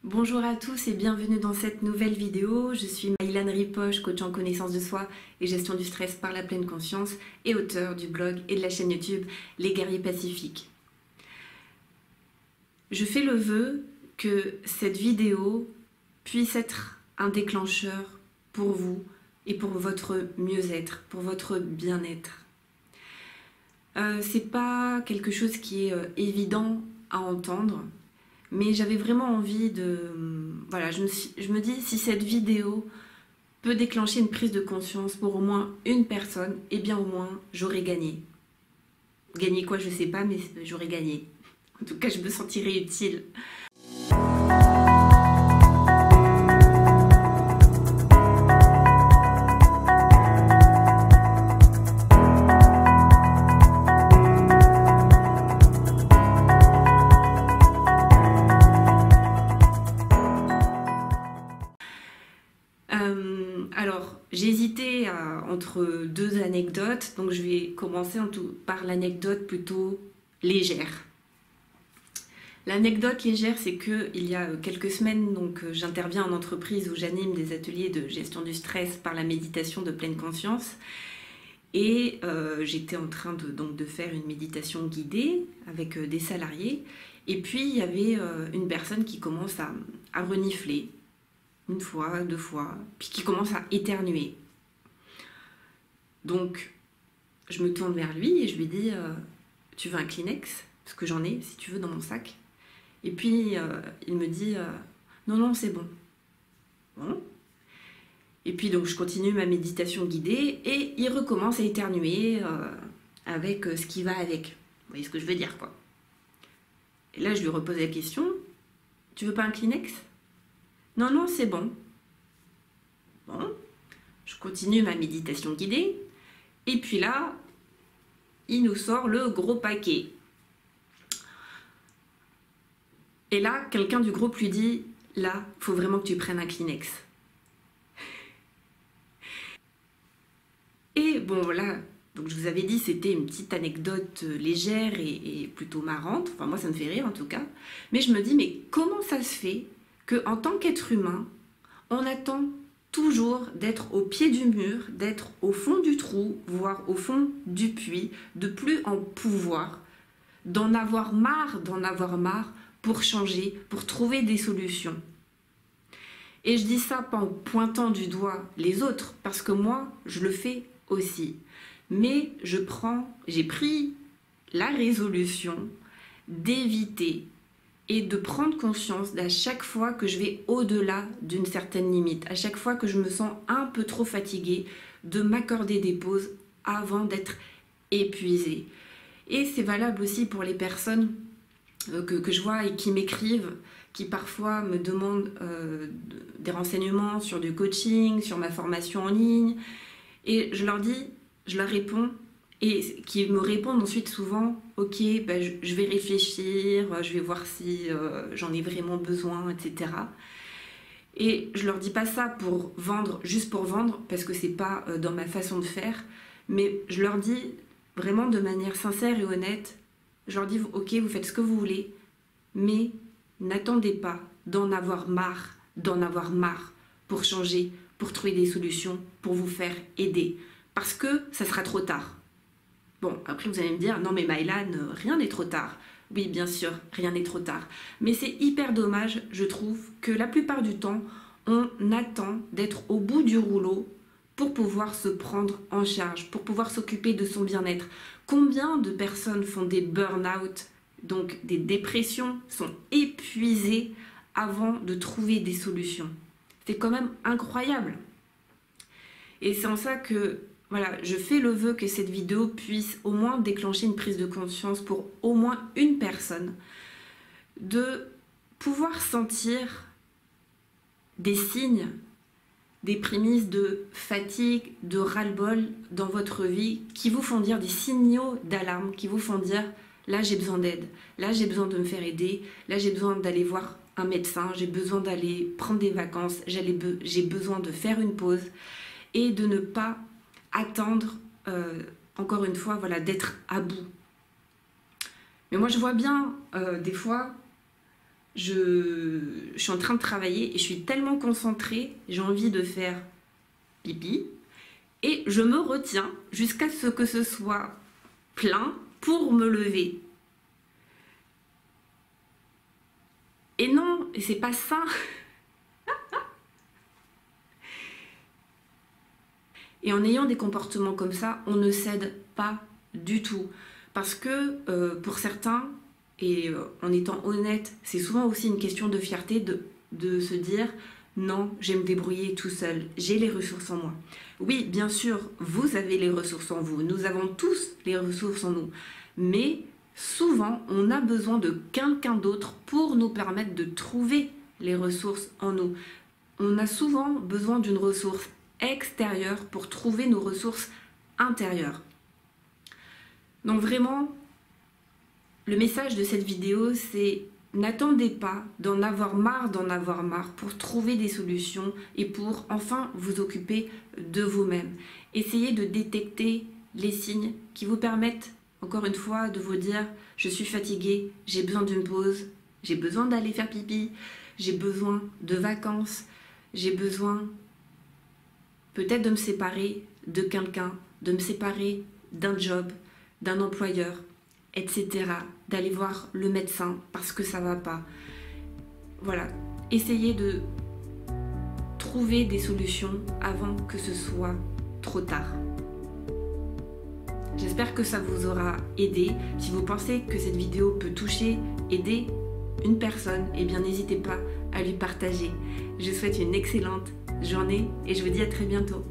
Bonjour à tous et bienvenue dans cette nouvelle vidéo. Je suis Maïlane Ripoche, coach en connaissance de soi et gestion du stress par la pleine conscience et auteure du blog et de la chaîne YouTube Les Guerriers Pacifiques. Je fais le vœu que cette vidéo puisse être un déclencheur pour vous et pour votre mieux-être, pour votre bien-être. C'est pas quelque chose qui est évident à entendre. Mais j'avais vraiment envie de... Voilà, je me dis, si cette vidéo peut déclencher une prise de conscience pour au moins une personne, eh bien au moins j'aurais gagné. Gagner quoi, je sais pas, mais j'aurais gagné. En tout cas, je me sentirais utile. Alors, j'ai hésité entre deux anecdotes, donc je vais commencer par l'anecdote plutôt légère. L'anecdote légère, c'est qu'il y a quelques semaines, j'interviens en entreprise où j'anime des ateliers de gestion du stress par la méditation de pleine conscience. Et j'étais en train de faire une méditation guidée avec des salariés. Et puis, il y avait une personne qui commence à renifler. Une fois, deux fois, puis qui commence à éternuer. Donc, je me tourne vers lui et je lui dis « Tu veux un Kleenex ?» Parce que j'en ai, si tu veux, dans mon sac. Et puis, il me dit « Non, non, c'est bon. » Bon. Et puis, donc, je continue ma méditation guidée et il recommence à éternuer avec ce qui va avec. Vous voyez ce que je veux dire, quoi. Et là, je lui repose la question « Tu veux pas un Kleenex ?» Non, non, c'est bon. Bon, je continue ma méditation guidée. Et puis là, il nous sort le gros paquet. Et là, quelqu'un du groupe lui dit, là, il faut vraiment que tu prennes un Kleenex. Et bon, voilà, donc je vous avais dit, c'était une petite anecdote légère et plutôt marrante. Enfin, moi, ça me fait rire en tout cas. Mais je me dis, mais comment ça se fait qu'en tant qu'être humain, on attend toujours d'être au pied du mur, d'être au fond du trou, voire au fond du puits, de plus en pouvoir, d'en avoir marre pour changer, pour trouver des solutions. Et je dis ça pas en pointant du doigt les autres, parce que moi, je le fais aussi. Mais j'ai pris la résolution d'éviter et de prendre conscience d'à chaque fois que je vais au-delà d'une certaine limite, à chaque fois que je me sens un peu trop fatiguée, de m'accorder des pauses avant d'être épuisée. Et c'est valable aussi pour les personnes que je vois et qui m'écrivent, qui parfois me demandent des renseignements sur du coaching, sur ma formation en ligne. Et je leur réponds, et qui me répondent ensuite souvent « Ok, je vais réfléchir, je vais voir si j'en ai vraiment besoin, etc. » Et je leur dis pas ça pour vendre, juste pour vendre, parce que c'est pas dans ma façon de faire, mais je leur dis vraiment de manière sincère et honnête, je leur dis « Ok, vous faites ce que vous voulez, mais n'attendez pas d'en avoir marre pour changer, pour trouver des solutions, pour vous faire aider, parce que ça sera trop tard. » Bon, après vous allez me dire, non mais Maïlane, rien n'est trop tard. Oui, bien sûr, rien n'est trop tard. Mais c'est hyper dommage, je trouve, que la plupart du temps, on attend d'être au bout du rouleau pour pouvoir se prendre en charge, pour pouvoir s'occuper de son bien-être. Combien de personnes font des burn-out, donc des dépressions, sont épuisées avant de trouver des solutions? C'est quand même incroyable. Et c'est en ça que... Voilà, je fais le vœu que cette vidéo puisse au moins déclencher une prise de conscience pour au moins une personne, de pouvoir sentir des signes, des prémices de fatigue, de ras-le-bol dans votre vie qui vous font dire des signaux d'alarme, qui vous font dire « là j'ai besoin d'aide, là j'ai besoin de me faire aider, là j'ai besoin d'aller voir un médecin, j'ai besoin d'aller prendre des vacances, j'ai besoin de faire une pause » et de ne pas attendre, encore une fois, voilà, d'être à bout. Mais moi, je vois bien, des fois, je suis en train de travailler et je suis tellement concentrée, j'ai envie de faire pipi et je me retiens jusqu'à ce que ce soit plein pour me lever. Et non, c'est pas sain. Et en ayant des comportements comme ça, on ne cède pas du tout. Parce que pour certains, et en étant honnête, c'est souvent aussi une question de fierté de se dire « Non, je vais me débrouiller tout seul, j'ai les ressources en moi ». Oui, bien sûr, vous avez les ressources en vous, nous avons tous les ressources en nous. Mais souvent, on a besoin de quelqu'un d'autre pour nous permettre de trouver les ressources en nous. On a souvent besoin d'une ressource extérieure pour trouver nos ressources intérieures. Donc vraiment, le message de cette vidéo, c'est n'attendez pas d'en avoir marre pour trouver des solutions et pour enfin vous occuper de vous-même. Essayez de détecter les signes qui vous permettent, encore une fois, de vous dire « Je suis fatiguée, j'ai besoin d'une pause, j'ai besoin d'aller faire pipi, j'ai besoin de vacances, j'ai besoin peut-être de me séparer de quelqu'un, de me séparer d'un job, d'un employeur, etc. D'aller voir le médecin parce que ça va pas. » Voilà, essayez de trouver des solutions avant que ce soit trop tard. J'espère que ça vous aura aidé. Si vous pensez que cette vidéo peut toucher, aider une personne, eh bien n'hésitez pas à lui partager. Je vous souhaite une excellente journée et je vous dis à très bientôt.